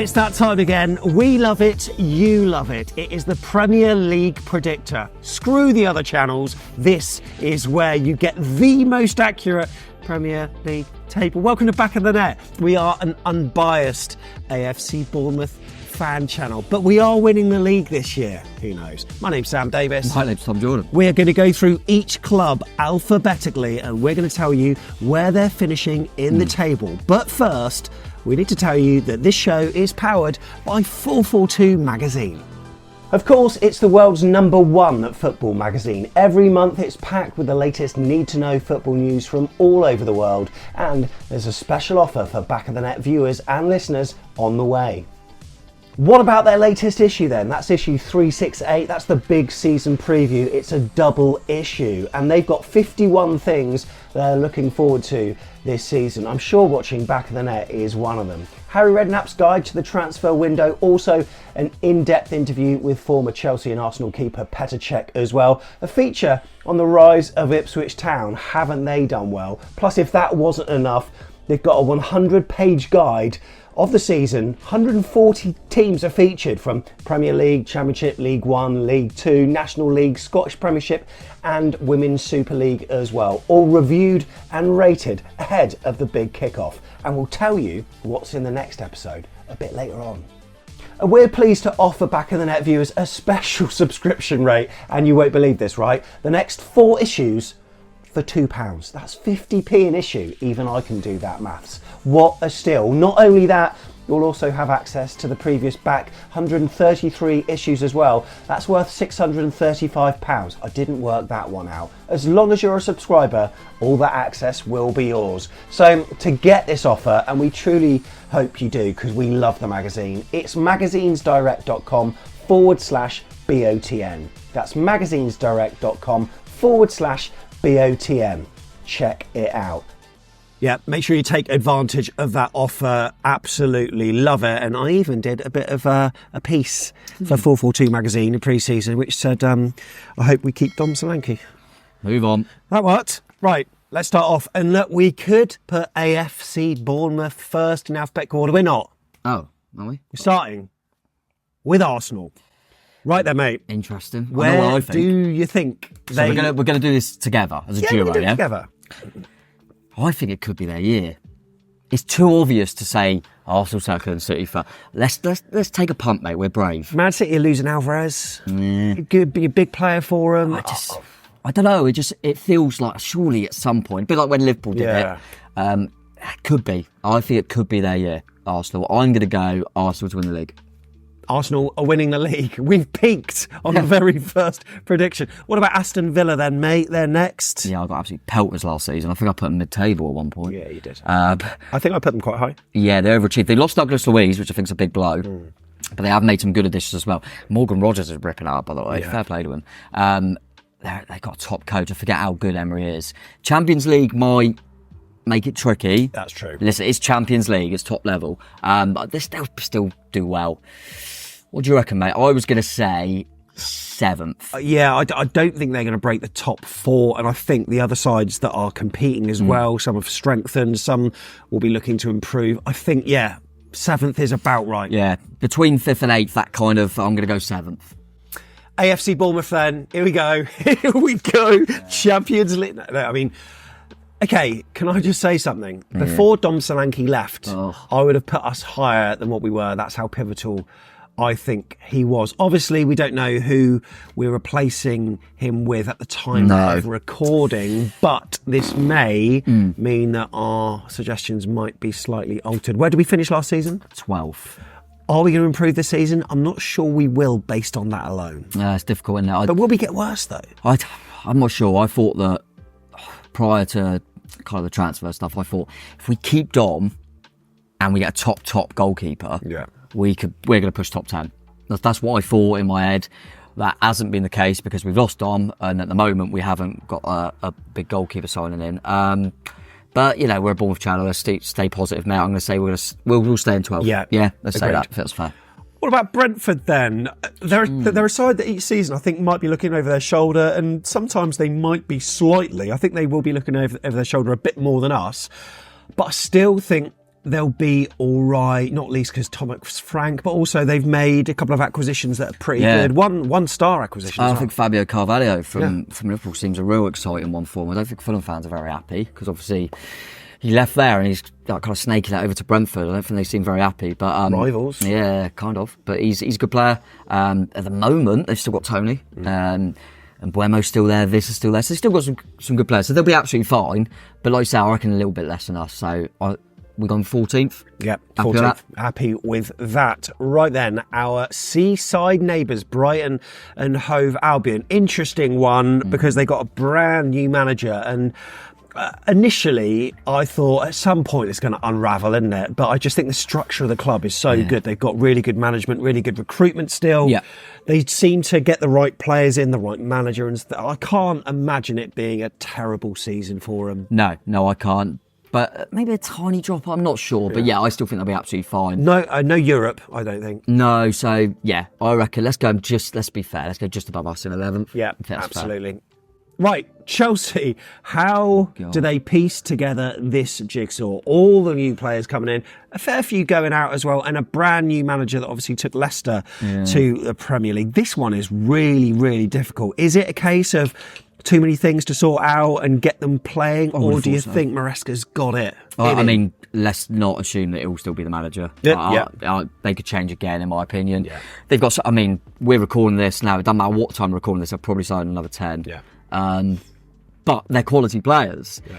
It's that time again. We love it, you love it. It is the Premier League Predictor. Screw the other channels. This is where you get the most accurate Premier League table. Welcome to Back of the Net. We are an unbiased AFC Bournemouth fan channel, but we are winning the league this year. Who knows? My name's Sam Davis. My name's Tom Jordan. We are going to go through each club alphabetically and we're going to tell you where they're finishing in the table. But first, we need to tell you that this show is powered by 442 magazine. Of course, it's the world's #1 football magazine. Every month it's packed with the latest need-to-know football news from all over the world, and there's a special offer for Back of the Net viewers and listeners on the way. What about their latest issue then? That's issue 368, that's the big season preview. It's a double issue and they've got 51 things they're looking forward to this season. I'm sure watching Back of the Net is one of them. Harry Redknapp's guide to the transfer window, also an in-depth interview with former Chelsea and Arsenal keeper Petr Cech as well. A feature on the rise of Ipswich Town, haven't they done well? Plus, if that wasn't enough, they've got a 100-page guide of the season. 140 teams are featured from Premier League, Championship, League One, League Two, National League, Scottish Premiership and Women's Super League as well. All reviewed and rated ahead of the big kickoff. And we'll tell you what's in the next episode a bit later on. And we're pleased to offer Back of the Net viewers a special subscription rate. And you won't believe this, right? The next 4 issues for £2. That's 50p an issue. Even I can do that maths. What a steal. Not only that, you'll also have access to the previous back 133 issues as well. That's worth £635. I didn't work that one out. As long as you're a subscriber, all that access will be yours. So to get this offer, and we truly hope you do because we love the magazine, it's magazinesdirect.com/BOTN. That's magazinesdirect.com/BOTN. Check it out. Yeah, make sure you take advantage of that offer. Absolutely love it. And I even did a bit of a piece for 442 magazine in pre-season, which said, I hope we keep Dom Solanke. Move on. That worked. Right, let's start off. And look, we could put AFC Bournemouth first in alphabetical order. We're not. Oh, are we? We're starting with Arsenal. Right there, mate. Interesting. Where do you think so we're gonna do this together as a duo, yeah? Together. I think it could be their year. It's too obvious to say Arsenal second and City first. Let's take a punt, mate. We're brave. Man City are losing Alvarez. It could be a big player for them. I don't know. It feels like surely at some point, a bit like when Liverpool did it. It could be. I think it could be their year. Arsenal. I'm going to go Arsenal to win the league. Arsenal are winning the league. We've peaked on the very first prediction. What about Aston Villa then, mate? They're next. Yeah, I got absolutely pelters last season. I think I put them mid-table at one point. Yeah, you did. I think I put them quite high. Yeah, they overachieved. They lost Douglas Luiz, which I think is a big blow. But they have made some good additions as well. Morgan Rogers is ripping out, by the way. Yeah. Fair play to him. They've got a top coach. I forget how good Emery is. Champions League might make it tricky. That's true. Listen, it's Champions League. It's top level. But they still do well. What do you reckon, mate? I was going to say 7th. Yeah, I don't think they're going to break the top 4. And I think the other sides that are competing as well, some have strengthened, some will be looking to improve. I think, 7th is about right. Yeah, between 5th and 8th, that kind of, I'm going to go 7th. AFC Bournemouth then. Here we go. Here we go. Champions League. No, I mean... Okay, can I just say something? Before Dom Solanke left, I would have put us higher than what we were. That's how pivotal I think he was. Obviously, we don't know who we're replacing him with at the time of recording, but this may mean that our suggestions might be slightly altered. Where did we finish last season? 12th. Are we going to improve this season? I'm not sure we will based on that alone. It's difficult, isn't it? But will we get worse, though? I'm not sure. I thought that prior to kind of the transfer stuff, I thought if we keep Dom and we get a top goalkeeper, we're going to push top 10. That's what I thought in my head. That hasn't been the case because we've lost Dom, and at the moment we haven't got a big goalkeeper signing in. But we're a Bournemouth channel. Let's stay positive, mate. I'm going to say we'll stay in 12. Yeah, let's say that. If that's fair. What about Brentford then? They're a side that each season I think might be looking over their shoulder, and sometimes they might be slightly. I think they will be looking over their shoulder a bit more than us. But I still think they'll be all right, not least because Thomas Frank, but also they've made a couple of acquisitions that are pretty good. One star acquisition. I think Fabio Carvalho from Liverpool seems a real exciting one for him. I don't think Fulham fans are very happy because obviously he left there and he's kind of snaking that over to Brentford. I don't think they seem very happy. But rivals. Yeah, kind of. But he's a good player. At the moment, they've still got Tony. And Buemo's still there, Vis is still there. So they've still got some good players. So they'll be absolutely fine. But like I say, I reckon a little bit less than us. So we're going 14th. Yep, 14th. Happy with that. Right then, our seaside neighbours, Brighton and Hove Albion. Interesting one because they got a brand new manager. And initially, I thought at some point it's going to unravel, isn't it? But I just think the structure of the club is so good. They've got really good management, really good recruitment still. Yeah. They seem to get the right players in, the right manager. And I can't imagine it being a terrible season for them. No, I can't. But maybe a tiny drop, I'm not sure. But yeah, I still think they'll be absolutely fine. No Europe, I don't think. No, so yeah, I reckon let's be fair, let's go just above us in 11th. Yeah, absolutely. Fair. Right, Chelsea, how do they piece together this jigsaw? All the new players coming in, a fair few going out as well, and a brand new manager that obviously took Leicester to the Premier League. This one is really, really difficult. Is it a case of too many things to sort out and get them playing, or do you think Maresca's got it? I mean, let's not assume that it will still be the manager. They could change again, in my opinion. Yeah. They've got. I mean, we're recording this now. It doesn't matter what time we're recording this. I've probably signed another 10. Yeah. But they're quality players. Yeah.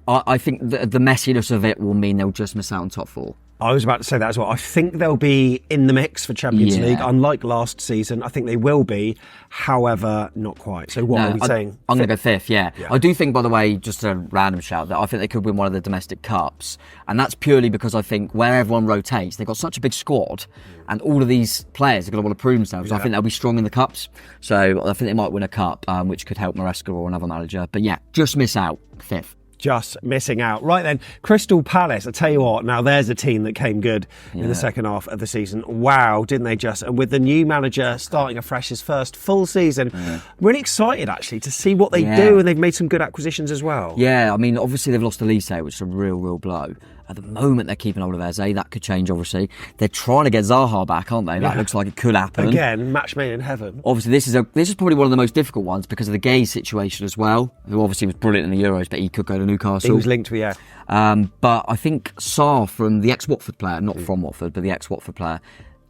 I think the messiness of it will mean they'll just miss out on top 4. I was about to say that as well. I think they'll be in the mix for Champions League. Unlike last season, I think they will be. However, not quite. So what are we saying? I'm going to go 5th, yeah. I do think, by the way, just a random shout, that I think they could win one of the domestic cups. And that's purely because I think where everyone rotates, they've got such a big squad and all of these players are going to want to prove themselves. Yeah. I think they'll be strong in the cups. So I think they might win a cup, which could help Maresca or another manager. But yeah, just miss out. 5th. Just missing out. Right then, Crystal Palace, I tell you what, now there's a team that came good in the second half of the season. Wow, didn't they just? And with the new manager starting afresh his first full season, really excited actually to see what they do, and they've made some good acquisitions as well. Yeah, I mean, obviously they've lost Elise, which is a real blow. At the moment, they're keeping hold of Eze. That could change, obviously. They're trying to get Zaha back, aren't they? That looks like it could happen. Again, match made in heaven. Obviously, this is probably one of the most difficult ones because of the Gay situation as well, who obviously was brilliant in the Euros, but he could go to Newcastle. He was linked to, but I think Sarr from the ex-Watford player, not from Watford, but the ex-Watford player,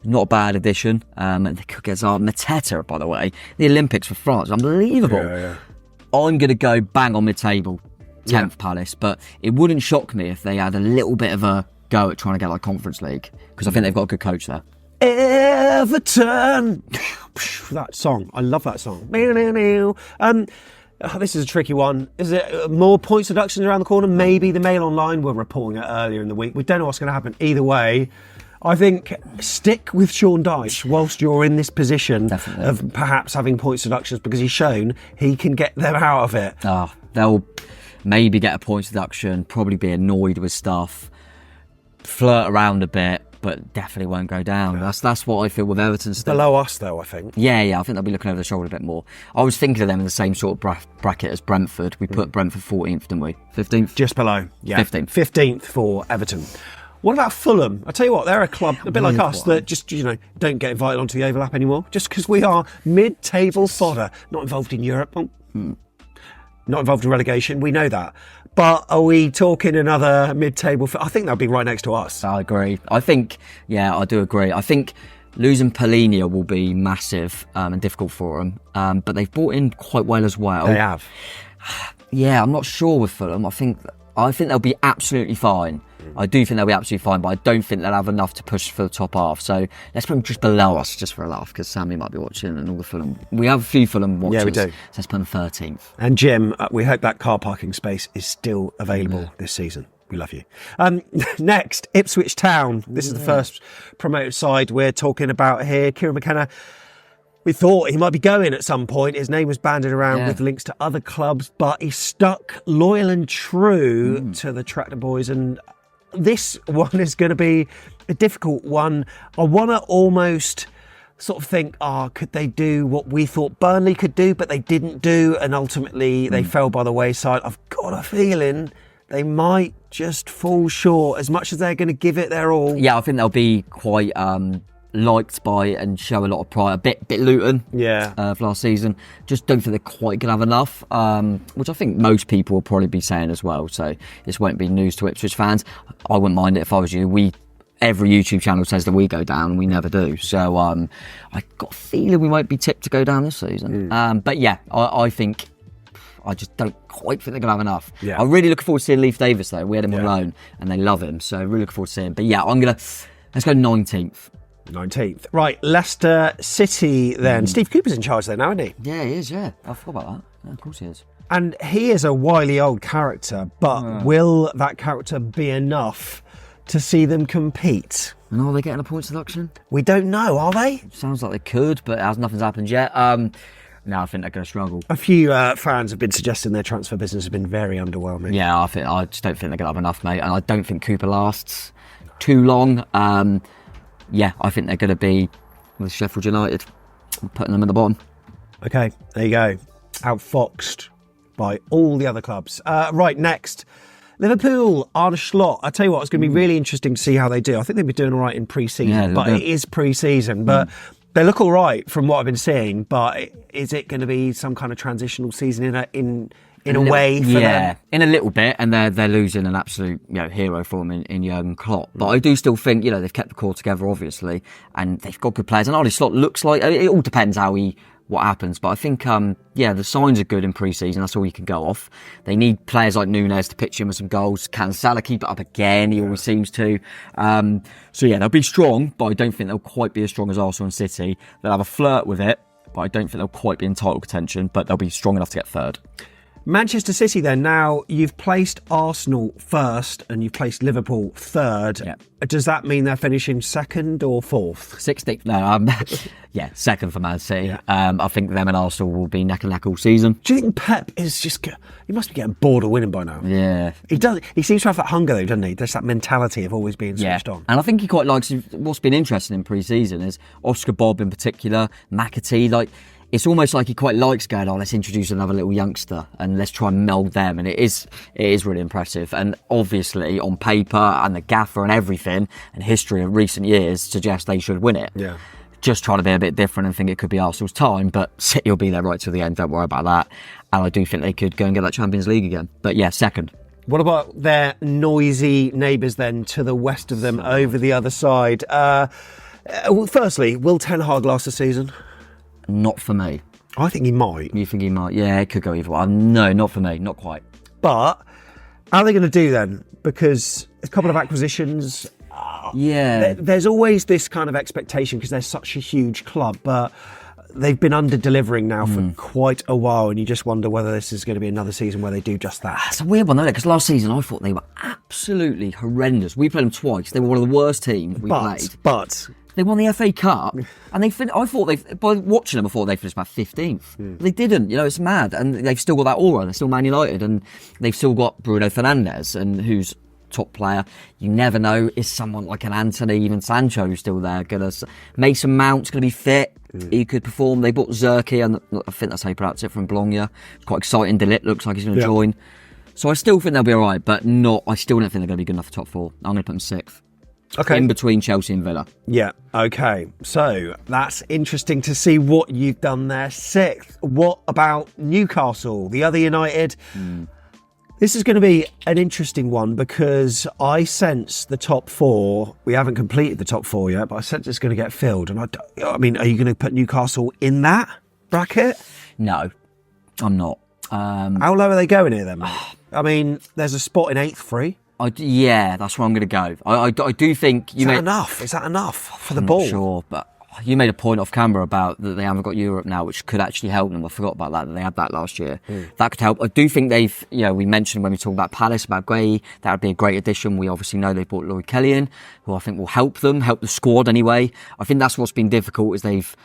not a bad addition. And they could get Zaha. Mateta, by the way, the Olympics for France, unbelievable. I'm going to go bang on mid-table. 10th Palace, but it wouldn't shock me if they had a little bit of a go at trying to get like Conference League because I think they've got a good coach there. Everton, that song, I love that song. This is a tricky one. Is it more points deductions around the corner? Maybe the Mail Online were reporting it earlier in the week. We don't know what's going to happen either way. I think stick with Sean Dyche whilst you're in this position of perhaps having points deductions because he's shown he can get them out of it. They'll maybe get a points deduction, probably be annoyed with stuff, flirt around a bit, but definitely won't go down. That's what I feel with Everton still. Below us though, I think. Yeah, I think they'll be looking over the shoulder a bit more. I was thinking of them in the same sort of bracket as Brentford. We put Brentford 14th, didn't we? 15th? Just below, yeah. 15th. 15th for Everton. What about Fulham? I tell you what, they're a club a bit like us that just, don't get invited onto the overlap anymore just because we are mid-table fodder, not involved in Europe. Not involved in relegation, we know that. But are we talking another mid-table? I think they'll be right next to us. I agree. I do agree. I think losing Palhinha will be massive and difficult for them. But they've brought in quite well as well. They have. Yeah, I'm not sure with Fulham. I think they'll be absolutely fine. I do think they'll be absolutely fine, but I don't think they'll have enough to push for the top half. So let's put them just below us, just for a laugh, because Sammy might be watching and all the Fulham. We have a few Fulham watchers. Yeah, we do. So let's put them 13th. And Jim, we hope that car parking space is still available this season. We love you. Next, Ipswich Town. This is the first promoted side we're talking about here. Kieran McKenna. We thought he might be going at some point. His name was banded around with links to other clubs, but he stuck loyal and true to the Tractor Boys. And this one is going to be a difficult one. I want to almost sort of think, could they do what we thought Burnley could do, but they didn't do, and ultimately they fell by the wayside. I've got a feeling they might just fall short as much as they're going to give it their all. Yeah, I think they'll be quite liked by and show a lot of pride. A bit Luton for last season. Just don't think they're quite going to have enough, which I think most people will probably be saying as well. So this won't be news to Ipswich fans. I wouldn't mind it if I was you. Every YouTube channel says that we go down, and we never do. So I got a feeling we might be tipped to go down this season. But yeah, I think I just don't quite think they're going to have enough. Yeah. I'm really looking forward to seeing Leif Davis though. We had him on loan, and they love him. So really looking forward to seeing him. But yeah, let's go 19th. 19th. Right, Leicester City then. Steve Cooper's in charge there now, isn't he? Yeah, he is, yeah. I forgot about that. Yeah, of course he is. And he is a wily old character, but will that character be enough to see them compete? And are they getting a points deduction? We don't know, are they? Sounds like they could, but nothing's happened yet. No, I think they're going to struggle. A few fans have been suggesting their transfer business has been very underwhelming. Yeah, I just don't think they're going to have enough, mate. And I don't think Cooper lasts too long. Yeah, I think they're going to be with Sheffield United, putting them at the bottom. Okay, there you go. Outfoxed by all the other clubs. Right, next. Liverpool, Arne Slot. I tell you what, it's going to be really interesting to see how they do. I think they've been doing all right in pre-season, but it is pre-season. But they look all right from what I've been seeing. But is it going to be some kind of transitional season in a way for them? In a little bit, and they're losing an absolute hero form in Jurgen Klopp. But I do still think they've kept the core together, obviously, and they've got good players. And Arne Slot looks like it all depends what happens. But I think, the signs are good in pre-season. That's all you can go off. They need players like Nunes to pitch in with some goals. Can Salah keep it up again? He always seems to. So they'll be strong, but I don't think they'll quite be as strong as Arsenal and City. They'll have a flirt with it, but I don't think they'll quite be in title contention, but they'll be strong enough to get third. Manchester City then. Now, you've placed Arsenal first and you've placed Liverpool third. Yeah. Does that mean they're finishing second or fourth? 16th. No, second for Man City. Yeah. I think them and Arsenal will be neck and neck all season. Do you think Pep is he must be getting bored of winning by now? Yeah. He does. He seems to have that hunger though, doesn't he? There's that mentality of always being switched on. And I think he quite likes, what's been interesting in pre-season is Oscar Bob in particular, McAtee, it's almost like he quite likes going, let's introduce another little youngster and let's try and meld them. And it is really impressive. And obviously on paper and the gaffer and everything and history of recent years suggests they should win it. Yeah. Just trying to be a bit different and think it could be Arsenal's time, but City will be there right to the end. Don't worry about that. And I do think they could go and get that Champions League again. But yeah, second. What about their noisy neighbours then to the west of them over the other side? Firstly, will Ten Hag last the season? Not for me. I think he might. You think he might? Yeah, it could go either way. No, not for me. Not quite. But how are they going to do then? Because a couple of acquisitions. There's always this kind of expectation because they're such a huge club, but they've been under-delivering now for quite a while, and you just wonder whether this is going to be another season where they do just that. It's a weird one, isn't it? Because last season I thought they were absolutely horrendous. We played them twice. They were one of the worst teams we played. But they won the FA Cup, and by watching them, I thought they finished about 15th. They didn't. It's mad, and they've still got that aura. They're still Man United, and they've still got Bruno Fernandes, and who's top player. You never know. Is someone like an Anthony, even Sancho, who's still there? Mason Mount's going to be fit. He could perform. They bought Zerki, and I think that's how you pronounce it, from Bologna. It's quite exciting. De Ligt looks like he's going to join. So I still think they'll be all right, but I still don't think they're going to be good enough for top four. I'm going to put them sixth. Okay. In between Chelsea and Villa. Yeah, okay. So that's interesting to see what you've done there. Sixth. What about Newcastle, the other United? This is going to be an interesting one because I sense the top four. We haven't completed the top four yet, but I sense it's going to get filled. And I mean, are you going to put Newcastle in that bracket? No, I'm not. How low are they going here then, mate? I mean, there's a spot in 8th free. That's where I'm going to go. I do think Is that enough for the ball? I'm not sure, but you made a point off camera about that they haven't got Europe now, which could actually help them. I forgot about that they had that last year. That could help. I do think they've, we mentioned when we talked about Palace, about Gueye, that would be a great addition. We obviously know they bought Lloyd Kelly in, who I think will help the squad anyway. I think that's what's been difficult, is they've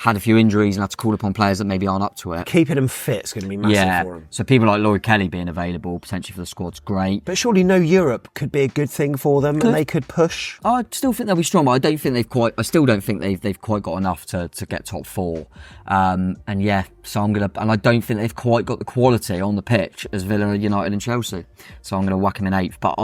had a few injuries and had to call upon players that maybe aren't up to it. Keeping them fit is going to be massive for them. So people like Lloyd Kelly being available potentially for the squad's great. But surely no Europe could be a good thing for them, and they could push. I still think they'll be strong, but I still don't think they've quite got enough to get top four. So and I don't think they've quite got the quality on the pitch as Villa, United and Chelsea. So I'm going to whack them in 8th. But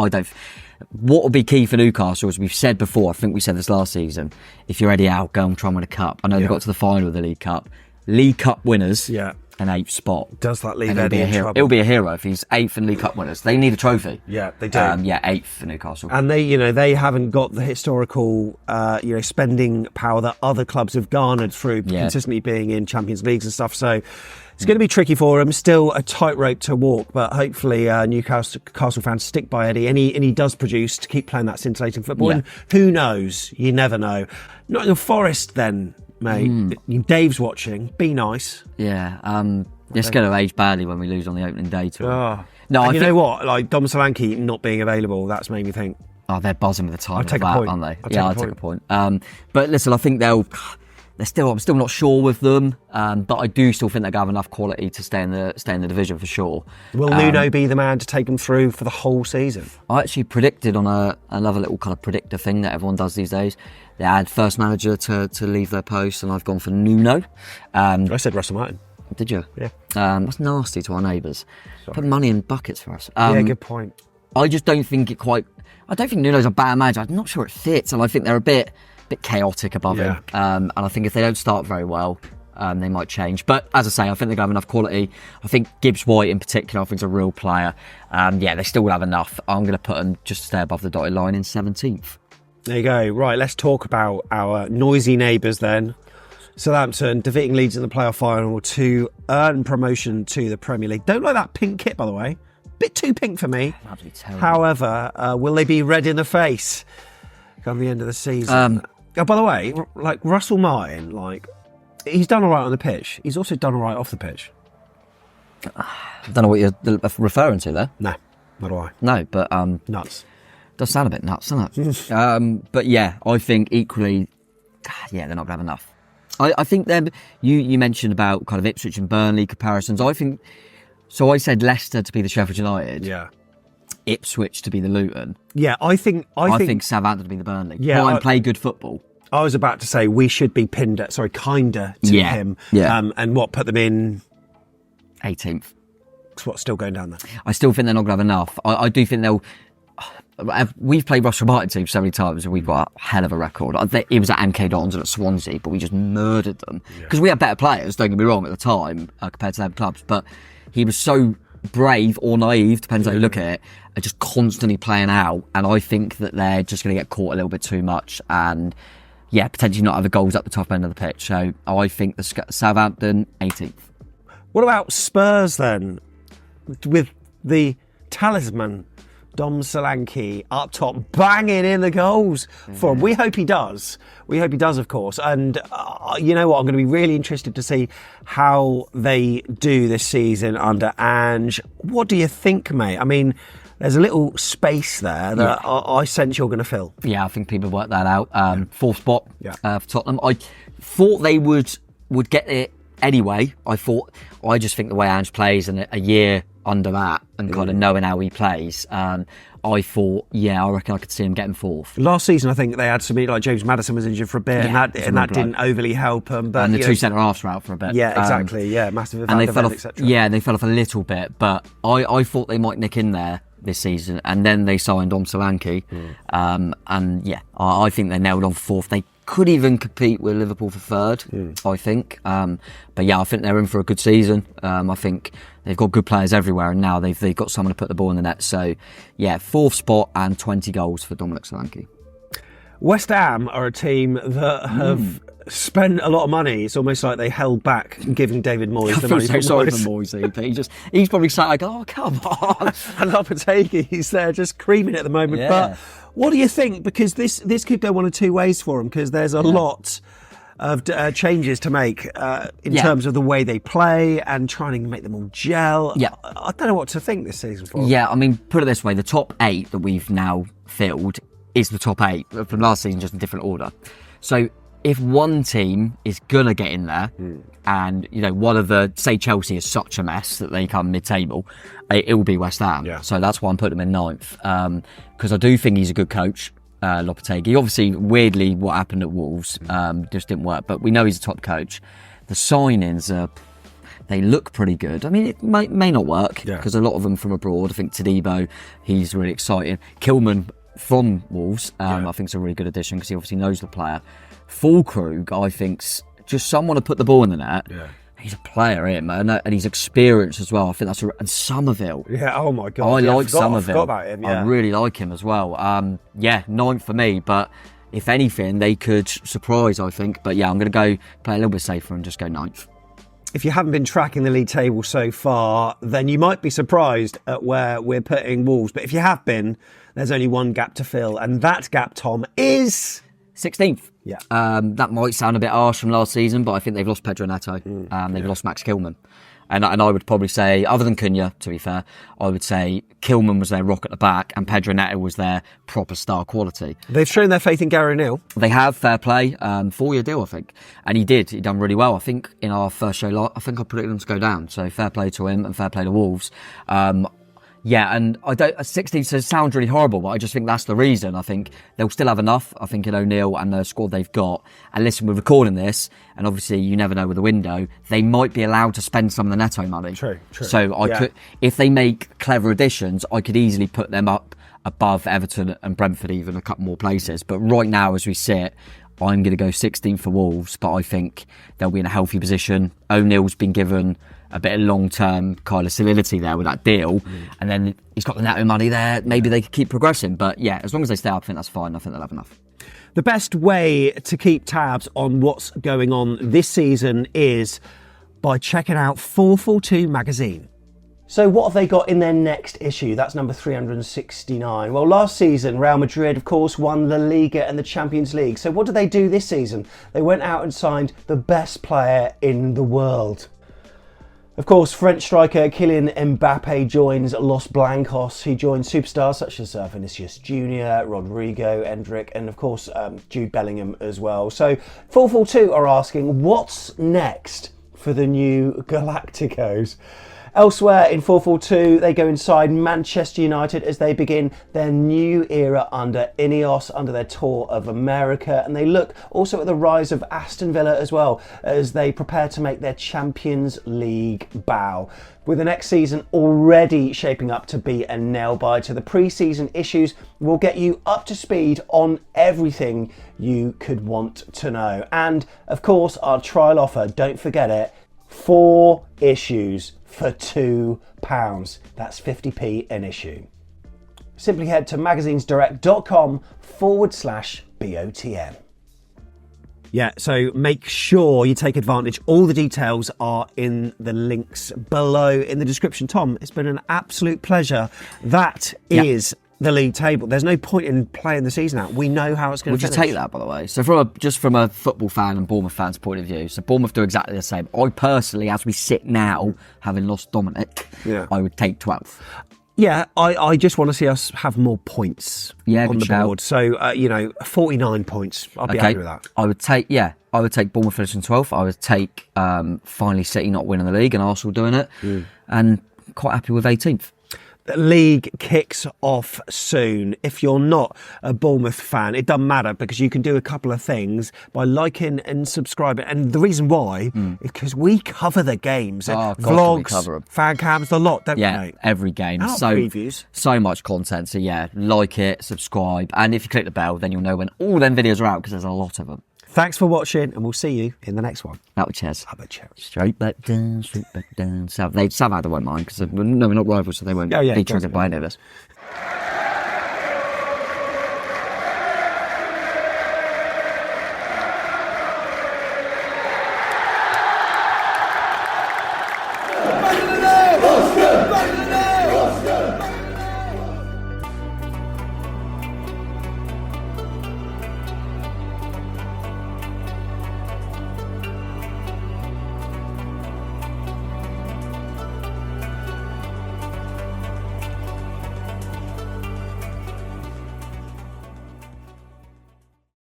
what will be key for Newcastle, as we've said before, I think we said this last season, if you're Eddie Howe, go and try and win a cup. I know they got to the final of the League Cup. League Cup winners, an 8th spot. Does that leave Eddie in trouble? It'll be a hero if he's 8th in League Cup winners. They need a trophy. Yeah, they do. 8th for Newcastle. And they haven't got the historical, spending power that other clubs have garnered through consistently being in Champions Leagues and stuff. So it's going to be tricky for him. Still a tightrope to walk, but hopefully Newcastle fans stick by Eddie, and he does produce to keep playing that scintillating football. And who knows? You never know. Nottingham Forest then, mate. Dave's watching. Be nice. Yeah. It's going to age badly when we lose on the opening day to him. No, you know what? Like Dom Solanke not being available, that's made me think. Oh, they're buzzing with the title, aren't they? I'll take a point. But listen, I think I'm still not sure with them, but I do still think they have enough quality to stay in the division for sure. Will Nuno be the man to take them through for the whole season? I actually predicted on another little kind of predictor thing that everyone does these days. They had first manager to leave their post, and I've gone for Nuno. I said Russell Martin. Did you? Yeah. That's nasty to our neighbours. Put money in buckets for us. Good point. I just don't think I don't think Nuno's a bad manager. I'm not sure it fits, and I think they're a bit chaotic above him. And I think if they don't start very well, they might change. But as I say, I think they have enough quality. I think Gibbs White in particular, I think is a real player. They still will have enough. I'm going to put them just to stay above the dotted line in 17th. There you go. Right, let's talk about our noisy neighbours then. Southampton defeating Leeds in the playoff final to earn promotion to the Premier League. Don't like that pink kit, by the way. Bit too pink for me. However, will they be red in the face come the end of the season? By the way, like Russell Martin, he's done all right on the pitch. He's also done all right off the pitch. I don't know what you're referring to there. No, not do I. No, but nuts. Does sound a bit nuts, doesn't it? But yeah, I think equally, they're not going to have enough. I think you mentioned about kind of Ipswich and Burnley comparisons. I think, so I said Leicester to be the Sheffield United. Yeah. Ipswich to be the Luton. Yeah, I think Southampton to be the Burnley. Yeah, and play good football. I was about to say we should be kinder to him. Yeah. And put them in 18th. What's still going down there? I still think they're not going to have enough. I do think they'll. We've played Russell Martin team so many times and we've got a hell of a record. It was at MK Dons and at Swansea, but we just murdered them. Because we had better players, don't get me wrong, at the time compared to them clubs. But he was so brave or naive, depends how you look at it, just constantly playing out. And I think that they're just going to get caught a little bit too much and, potentially not have the goals at the top end of the pitch. So I think the Southampton 18th. What about Spurs then? With the talisman Dom Solanke up top, banging in the goals for him. We hope he does. Of course. And you know what? I'm going to be really interested to see how they do this season under Ange. What do you think, mate? I mean, there's a little space there that I sense you're going to fill. Yeah, I think people work that out. 4th spot for Tottenham. I thought they would get it anyway. I just think the way Ange plays and a year under that and kind of knowing how he plays, I thought, I reckon I could see him getting 4th. Last season, I think they had somebody like James Maddison was injured for a bit, and that didn't overly help them. But and the two centre halves were out for a bit. Yeah, exactly. Massive. And they fell off. They fell off a little bit, but I thought they might nick in there this season, and then they signed Dom Solanke, I think they're nailed on 4th. They could even compete with Liverpool for 3rd, I think. But I think they're in for a good season. I think they've got good players everywhere, and now they've got someone to put the ball in the net. So, 4th spot and 20 goals for Dominic Solanke. West Ham are a team that have spent a lot of money. It's almost like they held back giving David Moyes the money. I'm so sorry for Moyes. He's probably sat like, oh, come on. And Lopetegui's there just creaming at the moment. Yeah. But what do you think? Because this could go one of two ways for them, because there's a lot of changes to make in terms of the way they play and trying to make them all gel. Yeah. I don't know what to think this season for them. Yeah, I mean, put it this way, the top 8 that we've now filled is the top 8 from last season, just in different order. So if one team is going to get in there and, one of say Chelsea is such a mess that they come mid-table, it will be West Ham. Yeah. So that's why I'm putting them in 9th. Because I do think he's a good coach, Lopetegui. Obviously, weirdly, what happened at Wolves just didn't work, but we know he's a top coach. The signings are They look pretty good. I mean, it may not work because a lot of them from abroad. I think Todibo, he's really exciting. Kilman from Wolves, I think is a really good addition because he obviously knows the player. Fulkrug, I think's just someone to put the ball in the net. Yeah. He's a player, isn't he, man? And he's experienced as well. I think that's and Somerville. Yeah, oh my God. I like Somerville. I forgot about him, I really like him as well. 9th for me, but if anything, they could surprise, I think. But yeah, I'm going to go play a little bit safer and just go 9th. If you haven't been tracking the league table so far, then you might be surprised at where we're putting Wolves. But if you have been, there's only one gap to fill. And that gap, Tom, is 16th. Yeah. That might sound a bit harsh from last season, but I think they've lost Pedro Neto. They've lost Max Kilman. And I would probably say, other than Cunha, to be fair, I would say Kilman was their rock at the back and Pedro Neto was their proper star quality. They've shown their faith in Gary O'Neill. They have, fair play. 4-year deal, I think. And he done really well. I think in our first show, I think I predicted them to go down. So fair play to him and fair play to Wolves. Yeah, and 16 sounds really horrible, but I just think that's the reason. I think they'll still have enough, I think, in O'Neill and the squad they've got. And listen, we're recording this, and obviously you never know with the window, they might be allowed to spend some of the Neto money. True. So I could, if they make clever additions, I could easily put them up above Everton and Brentford, even a couple more places. But right now, as we sit, I'm going to go 16 for Wolves, but I think they'll be in a healthy position. O'Neill's been given a bit of long-term kind of solidity there with that deal, and then he's got the Neto money there. Maybe they could keep progressing, but yeah, as long as they stay up, I think that's fine. I think they'll have enough. The best way to keep tabs on what's going on this season is by checking out 442 magazine. So what have they got in their next issue? That's number 369. Well, last season, Real Madrid, of course, won La Liga and the Champions League. So what did they do this season? They went out and signed the best player in the world. Of course, French striker Kylian Mbappe joins Los Blancos. He joins superstars such as Vinicius Jr., Rodrigo, Endrick, and of course Jude Bellingham as well. So 442 are asking, what's next for the new Galacticos? Elsewhere in 442, they go inside Manchester United as they begin their new era under Ineos, under their tour of America. And they look also at the rise of Aston Villa as well as they prepare to make their Champions League bow. With the next season already shaping up to be a nail-biter, the pre-season issues will get you up to speed on everything you could want to know. And of course, our trial offer, don't forget it, 4 issues for £2. That's 50p an issue. Simply head to magazinesdirect.com/BOTM. Yeah, so make sure you take advantage. All the details are in the links below in the description. Tom, it's been an absolute pleasure. That is the league table. There's no point in playing the season out. We know how it's going to finish. Would you take that, by the way? So from a football fan and Bournemouth fan's point of view, so Bournemouth do exactly the same. I personally, as we sit now, having lost Dominic, I would take 12th. Yeah, I just want to see us have more points on the board. So, 49 points. I'll be happy with that. I would take Bournemouth finishing 12th. I would take finally City not winning the league and Arsenal doing it. And quite happy with 18th. The league kicks off soon. If you're not a Bournemouth fan, it doesn't matter because you can do a couple of things by liking and subscribing. And the reason why is because we cover the games. Vlogs, fan cams, the lot, don't we? Yeah, every game. Previews. So much content. So yeah, like it, subscribe. And if you click the bell, then you'll know when all them videos are out because there's a lot of them. Thanks for watching, and we'll see you in the next one. Out with chairs. Up with chairs. Straight back down, straight back down. Somehow they won't mind because we're not rivals, so they won't be triggered by any of this.